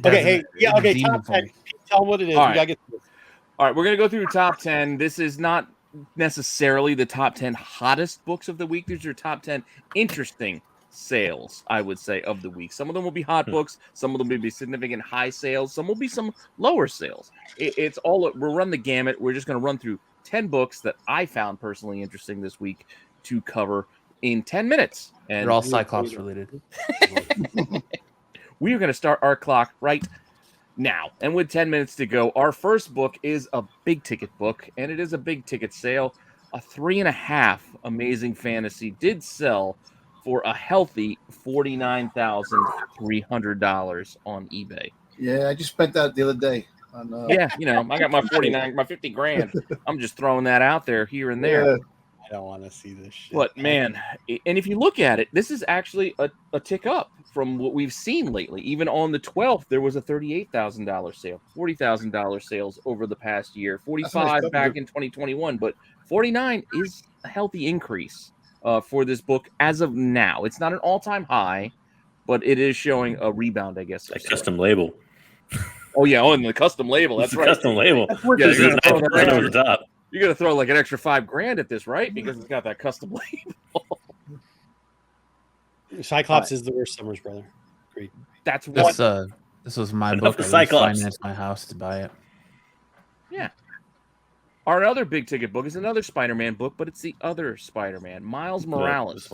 Okay, hey, yeah, okay, top 10. Tell them what it is. All we gotta get to this. All right, we're going to go through the top 10. This is not necessarily the top 10 hottest books of the week. These are top 10 interesting sales, I would say, of the week. Some of them will be hot books. Some of them will be significant high sales. Some will be some lower sales. It's all, we'll run the gamut. We're just going to run through 10 books that I found personally interesting this week to cover in 10 minutes. And they're all Cyclops related. We are going to start our clock right now. And with 10 minutes to go, our first book is a big ticket book, and it is a big ticket sale. A 3.5 Amazing Fantasy did sell for a healthy $49,300 on eBay. Yeah, I just spent that the other day. Yeah, you know, I got my 50 grand. I'm just throwing that out there here and there. Yeah. I don't want to see this shit. But man, and if you look at it, this is actually a tick up from what we've seen lately. Even on the 12th, there was a $38,000 sale, $40,000 sales over the past year, 45 back in 2021, but 49 is a healthy increase for this book as of now. It's not an all-time high, but it is showing a rebound, I guess. A custom label. Oh yeah, and the custom label. That's right. Custom label. Yeah, It's not over the top. You're gonna throw like an extra $5,000 at this, right? Because it's got that custom label. Cyclops is the worst Summers brother. Agreed. That's what. This was my Enough book. of I Cyclops. financed my house to buy it. Yeah. Our other big ticket book is another Spider-Man book, but it's the other Spider-Man, Miles Morales.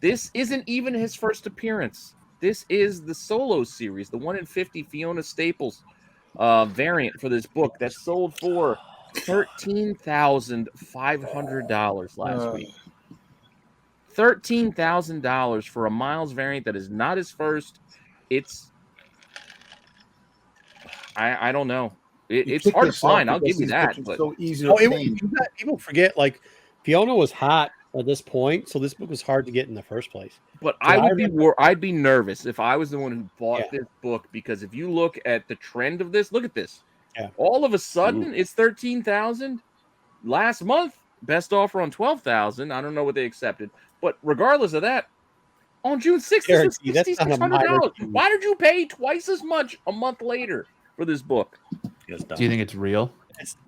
This isn't even his first appearance. This is the solo series, the 1 in 50 Fiona Staples variant for this book that sold for $13,500 last week. $13,000 for a Miles variant that is not his first. It's I don't know. It's hard to find. I'll give you that. But so easy to people forget, like, Fiona was hot at this point, so this book was hard to get in the first place. But I'd be nervous if I was the one who bought this book, because if you look at the trend of this, look at this. Yeah. All of a sudden, it's 13,000. Last month, best offer on 12,000. I don't know what they accepted, but regardless of that, on June 6th, this was $6,600. Why did you pay twice as much a month later for this book? Do you think it's real?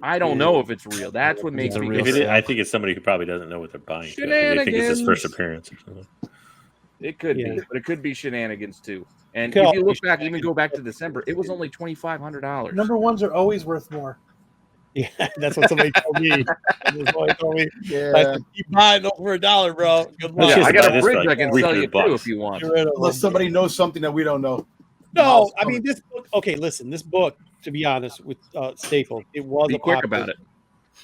I don't know if it's real. That's what makes me. I think it's somebody who probably doesn't know what they're buying. They think it's his first appearance or something. It could be, but it could be shenanigans too. And if you look back, even go back to December, it was only $2,500. Number ones are always worth more. Yeah, that's what somebody told me. Yeah. Keep buying over $1, bro. Good luck. Yeah, I got a bridge I can sell you too if you want. Unless somebody knows something that we don't know. No, I mean this book. Okay, listen, this book. To be honest, with Staples, it was Be quick about it.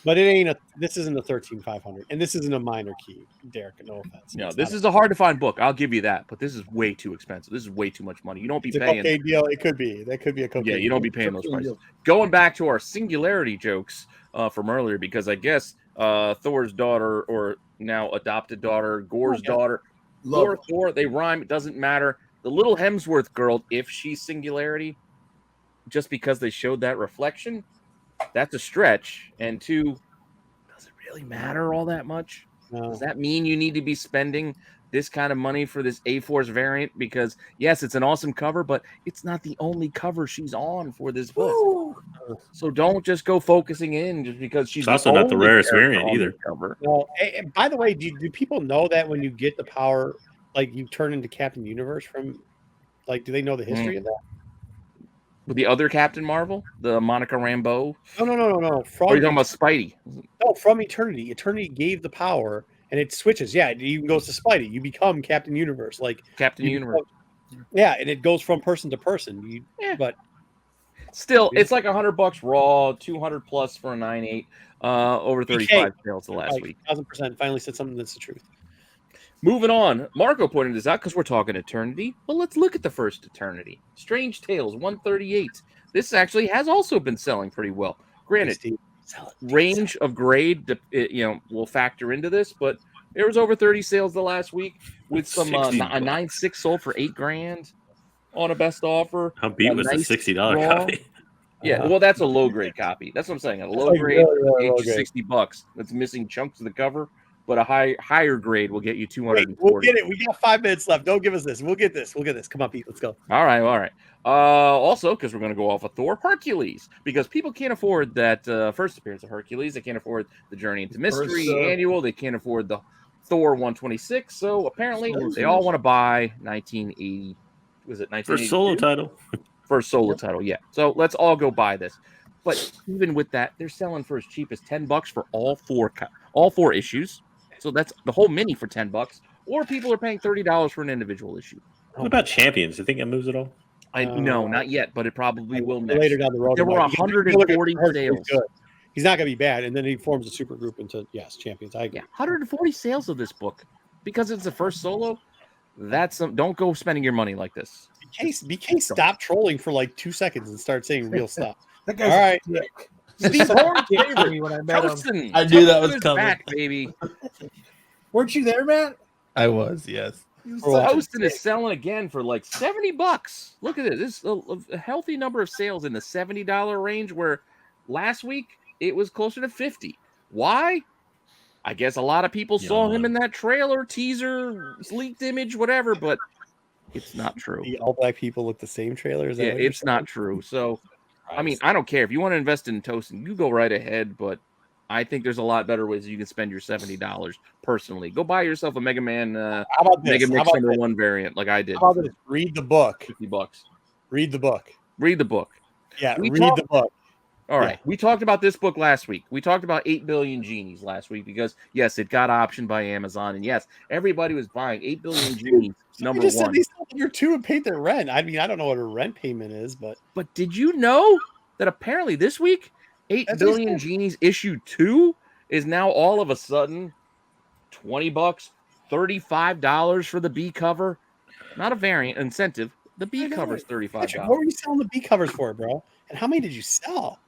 But it ain't this isn't a 13,500, and this isn't a minor key, Derek. No offense. No, this is a hard to find book. I'll give you that, but this is way too expensive. This is way too much money. You don't be paying. Okay, deal. It could be. That could be a cocaine. Yeah, you don't be paying those prices. Going back to our singularity jokes from earlier, because I guess Thor's daughter, or now adopted daughter, Gore's daughter, Thor, they rhyme. It doesn't matter. The little Hemsworth girl, if she's singularity, just because they showed that reflection, that's a stretch. And two, does it really matter all that much? No. Does that mean you need to be spending this kind of money for this A-Force variant? Because yes, it's an awesome cover, but it's not the only cover she's on for this book. Woo! So don't just go focusing in just because she's also not the rarest variant either. Cover. Well, and by the way, do people know that when you get the power, like, you turn into Captain Universe from, like, do they know the history of that? With the other Captain Marvel, the Monica Rambeau? No. Or are you talking about Spidey? No, from Eternity. Eternity gave the power, and it switches. Yeah, it even goes to Spidey. You become Captain Universe. Like Captain Universe. Yeah, and it goes from person to person. But still, it's like $100 raw, 200 plus for a 9.8, over 35 sales the last week. 1,000% finally said something that's the truth. Moving on, Marco pointed this out because we're talking Eternity. Well, let's look at the first Eternity. Strange Tales 138. This actually has also been selling pretty well. Granted, range of grade, will factor into this, but there was over 30 sales the last week with some a 9.6 sold for $8,000 on a best offer. How beat was the $60 copy? Yeah, well, that's a low grade copy. That's what I'm saying. A low grade, $60. That's missing chunks of the cover. but a higher grade will get you 240. Wait, we'll get it. We got 5 minutes left. Don't give us this. We'll get this. Come on, Pete. Let's go. All right. Also, because we're going to go off of Thor, Hercules, because people can't afford that first appearance of Hercules. They can't afford the Journey into Mystery annual. They can't afford the Thor 126. So apparently, they all want to buy 1980. Was it 1982? First solo title. First solo title, yeah. So let's all go buy this. But even with that, they're selling for as cheap as $10 for all four issues. So that's the whole mini for $10. Or people are paying $30 for an individual issue. What about Champions? You think it moves at all? No, not yet, but it probably will next. Later down the road. There were 140 sales. He's not going to be bad. And then he forms a super group into, Champions. I agree. 140 sales of this book. Because it's the first solo, don't go spending your money like this. BK stop trolling for like 2 seconds and start saying real stuff. That guy's all right. Steve Horn favorite. Me when I met him. Toastin. I knew that was Toastin is coming. back, baby. Weren't you there, Matt? I was, yes. Toastin is selling again for like $70. Look at it. This is a healthy number of sales in the $70 range, where last week it was closer to $50. Why? I guess a lot of people saw him in that trailer, teaser, leaked image, whatever, but it's not true. All black people look the same trailers. Yeah, it's not true. So, I mean, I don't care. If you want to invest in Toastin, you go right ahead, but I think there's a lot better ways you can spend your $70 personally. Go buy yourself a Mega Man How about this? Mega Mix #1 variant like I did. How about this? Read the book. $50. Read the book. Read the book. Yeah, read the book. All right. We talked about this book last week. We talked about 8 Billion Genies last week because, yes, it got optioned by Amazon. And, yes, everybody was buying 8 Billion Genies number just one. Said they sold number 2 and paid their rent. I mean, I don't know what a rent payment is, but... But did you know that apparently this week, 8 Billion Genies issue 2 is now all of a sudden $20, $35 for the B cover? Not a variant incentive. The B cover is $35. Patrick, what were you selling the B covers for, bro? And how many did you sell?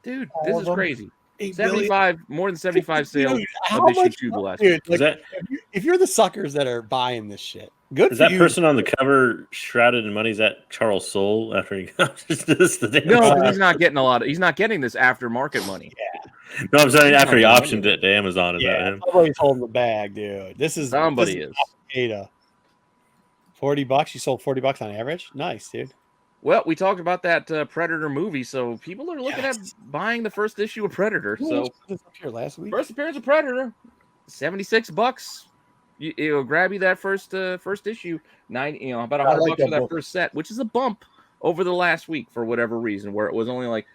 Dude, this is crazy. 75, more than 75 sales how of issue much 2 the last dude, week. like, if you're the suckers that are buying this shit, good Is for that you. person on the cover shrouded in money? Is that Charles Soule after he comes to this? No, but he's not getting he's not getting this aftermarket money. Yeah. No, I'm saying after he optioned it to Amazon. Is that him? Somebody's holding the bag, dude. Somebody is. $40. You sold $40 on average? Nice, dude. Well, we talked about that Predator movie, so people are looking at buying the first issue of Predator. So this up here last week. First appearance of Predator, $76. It'll grab you that first issue. About $100 for that first set, which is a bump over the last week for whatever reason, where it was only like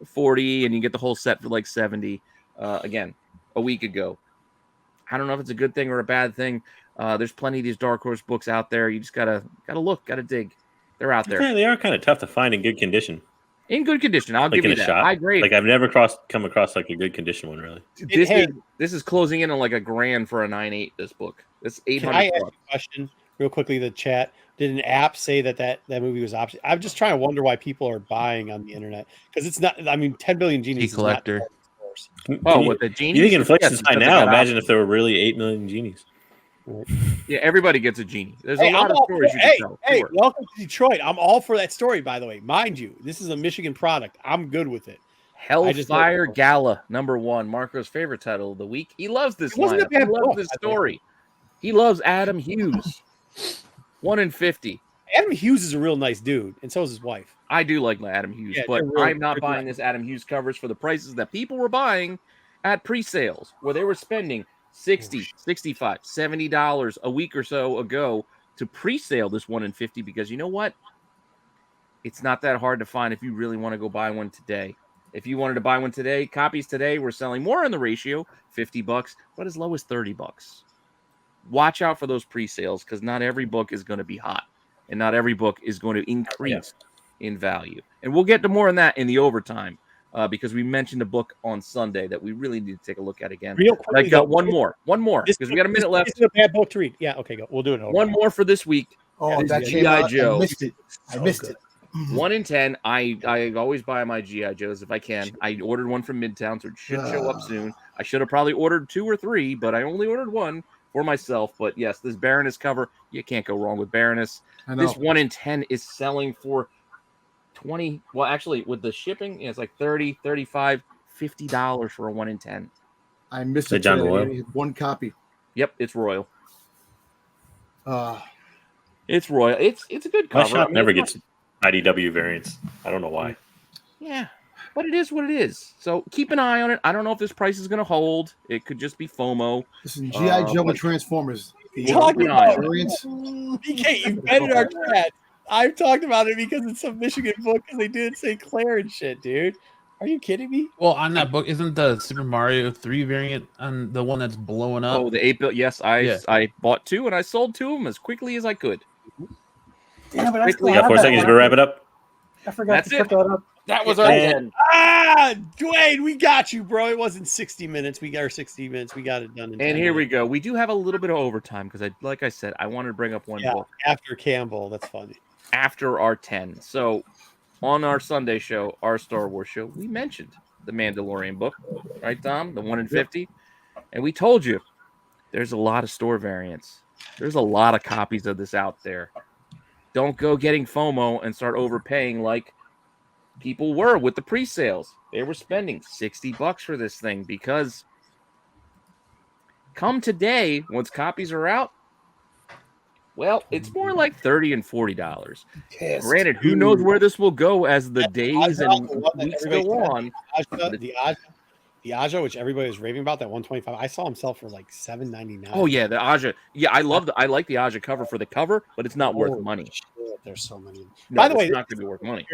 40, and you get the whole set for like 70. Again, a week ago. I don't know if it's a good thing or a bad thing. There's plenty of these Dark Horse books out there. You just gotta look, gotta dig. They're out there. They are kind of tough to find in good condition. In good condition, I'll give you that. Shop. I agree. Like I've never come across like a good condition one really. This is closing in on like $1,000 for a 9.8. This book. It's $800. Can I ask a question real quickly? The chat, did an app say that movie was option? I'm just trying to wonder why people are buying on the internet, because it's not. I mean, 10 Billion Genies collector. What the genies? You think inflation's high now? Imagine if there were really 8 million genies. Yeah, everybody gets a genie. There's a lot of stories you can tell. Hey, welcome to Detroit. I'm all for that story, by the way. Mind you, this is a Michigan product. I'm good with it. Hellfire Gala, #1, Marco's favorite title of the week. He loves this lineup. He loves this story. He loves Adam Hughes. 1 in 50. Adam Hughes is a real nice dude, and so is his wife. I do like Adam Hughes, but I'm not buying this Adam Hughes covers for the prices that people were buying at pre-sales, where they were spending $60, $65, $70 a week or so ago to pre-sale this 1 in 50, because you know what? It's not that hard to find if you really want to go buy one today. If you wanted to buy one today, copies today, we're selling more in the ratio, $50, but as low as $30. Watch out for those pre-sales, because not every book is going to be hot, and not every book is going to increase in value. And we'll get to more on that in the overtime. Because we mentioned a book on Sunday that we really need to take a look at again. Real quickly, I got one more, because we got a minute left. This is a bad book to read. Yeah, okay, go. We'll do it. One more for this week. Oh, that G.I. Joe. I missed it. 1 in 10. I always buy my G.I. Joes if I can. I ordered one from Midtown, so it should show up soon. I should have probably ordered 2 or 3, but I only ordered 1 for myself. But yes, this Baroness cover, you can't go wrong with Baroness. This 1 in 10 is selling for 20. Well, actually, with the shipping, it's like 30, 35, $50 for a 1 in 10. I missed Say it. John today. Royal? Only one copy. Yep, it's Royal. Uh, It's Royal. It's a good My cover. shop never it's gets IDW variants. I don't know why. Yeah, but it is what it is. So keep an eye on it. I don't know if this price is going to hold. It could just be FOMO. listen, G.I. Joe but and Transformers. The Talking about variants. BK, you've been in our chat. I've talked about it because it's some Michigan book because they did St. Clair and shit, dude. Are you kidding me? Well, on that book, isn't the Super Mario 3 variant on the one that's blowing up? Oh, the 8-bit. Yes, Yeah. I bought 2 and I sold 2 of them as quickly as I could. Damn, but I still You got have 4 that seconds one. to wrap it up. I forgot That's to it. put that up. That was our And- 10. Dwayne, we got you, bro. It wasn't 60 minutes. We got our 60 minutes. We got it done. In 10 And here we minutes. go. We do have a little bit of overtime because, like I said, I wanted to bring up one book After Campbell. That's funny. after our 10. So on our Sunday show, our Star Wars show, we mentioned the Mandalorian book, right, Tom? The 1 in 50. And we told you there's a lot of store variants. There's a lot of copies of this out there. Don't go getting FOMO and start overpaying like people were with the pre-sales. They were spending $60 for this thing because come today, once copies are out, well, it's more like $30 and $40. Granted, who knows where this will go as the days and weeks go on. The Aja, which everybody was raving about, that 125. I saw him sell for like $7.99. Oh yeah, the Aja. Yeah, I like the Aja cover for the cover, but it's not worth money. Shit, there's so many. No, By the way, it's not going to be worth money.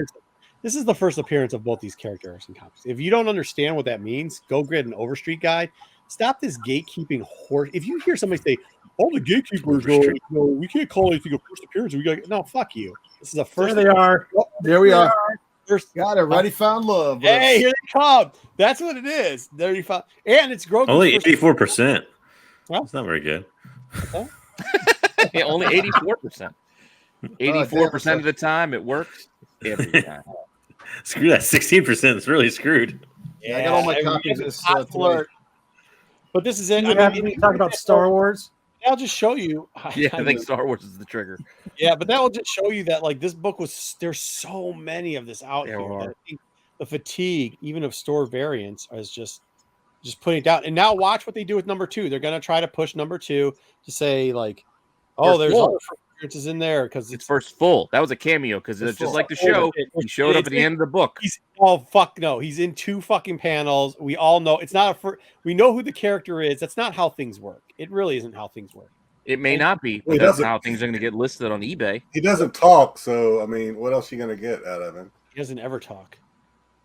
This is the first appearance of both these characters and copies. If you don't understand what that means, go get an Overstreet guide. Stop this gatekeeping horse. If you hear somebody say, "Oh, the gatekeepers go, we can't call anything a first appearance," we got no, fuck you. This is a first. There they are. There we are. First, got it. Already found love. Hey, here they come. That's what it is. There you found, and it's Grogu's Only first- 84%. Well, That's not very good. Yeah, only 84%. 84% of the time it works. Every time. Screw that 16%. It's really screwed. Yeah, I got all my copies of this. Today. But this is it. You have me talk about Star Wars. I'll just show you. Yeah, I think Star Wars is the trigger. Yeah, but that will just show you that like this book was. There's so many of this out There here. are. That I think the fatigue, even of store variants, is just putting it down. And now watch what they do with number 2. They're gonna try to push number 2 to say like, oh, there's other appearances in there because It's first full. That was a cameo because it's just like the show. He showed up at the end of the book. Oh fuck no! He's in 2 fucking panels. We all know it's not a. We know who the character is. That's not how things work. It really isn't how things work. It may not be, Well, but he that's doesn't- how things are going to get listed on eBay. He doesn't talk, so I mean, what else are you gonna get out of him? He doesn't ever talk.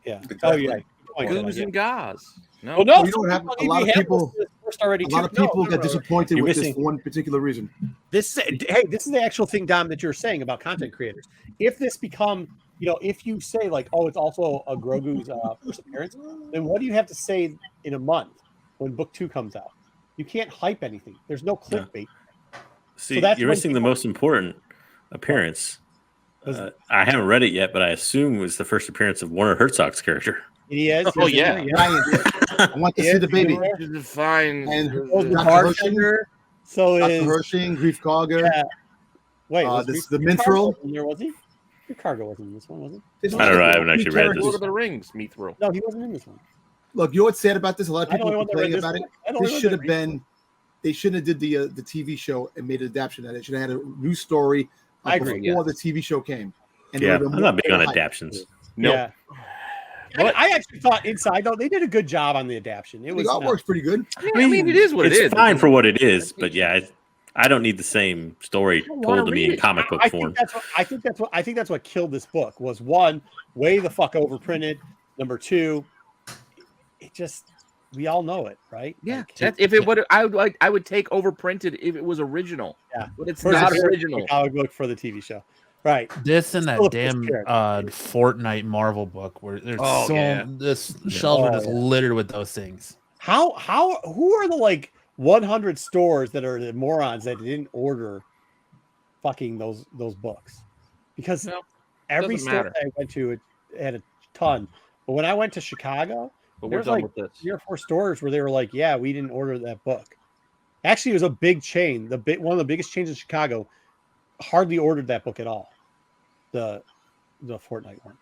Yeah. Exactly. Oh yeah. Good point, Goose yeah. and gaz. No, Well, no, We don't have a lot of people. A lot of people get disappointed You're with missing- this one particular reason. This is the actual thing, Dom, that you're saying about content creators. If this become, if you say like, oh, it's also a Grogu's first appearance, then what do you have to say in a month when book 2 comes out? You can't hype anything. There's no clickbait. See, So that's you're when missing the people- most important appearance. I haven't read it yet, but I assume it was the first appearance of Werner Herzog's character. He is. Oh, He's in yeah. there, I want to see the baby. Fine. And Oh, the Dr. bartender. So Dr. is Hershing, Grief Cogger. yeah. Wait, was this- Greek- the Greek Minstrel. Cargo wasn't there, was he? Your cargo wasn't in this one, was he? I don't know. I haven't actually read Lord this. of the Rings, me through. No, he wasn't in this one. Look, you know what's sad about this? A lot of I don't people know what complaining they about read it. this one. I don't know This what should they have read. been. They shouldn't have did the TV show and made an adaptation of it. It should have had a new story I agree, before the TV show came. And Yeah, it would have I'm been not more big on hype. adaptions. No. Yeah. I actually thought Inside though they did a good job on the adaptation. It The was artwork's pretty good. I mean, it is what it It's is. fine for what it is, but yeah, I don't need the same story don't wanna told to me read in it. comic book I form. think that's what killed this book was one, way the fuck overprinted. Number 2, it just we all know it, right? Yeah, Like, that's, if it would, I would take overprinted if it was original. Yeah. But it's first not appearance original. comic book for the TV show, right? This and Still that a damn first appearance. Fortnite Marvel book where there's Oh, yeah. this shelves are Oh, just yeah. littered with those things. Who are the like 100 stores that are the morons that didn't order fucking those books? Because No, every doesn't store matter. that I went to, it had a ton. But when I went to Chicago, But we're there's done like with this. 3 or 4 stores where they were like, "Yeah, we didn't order that book." Actually, it was a big chain. One of the biggest chains in Chicago hardly ordered that book at all. The Fortnite one.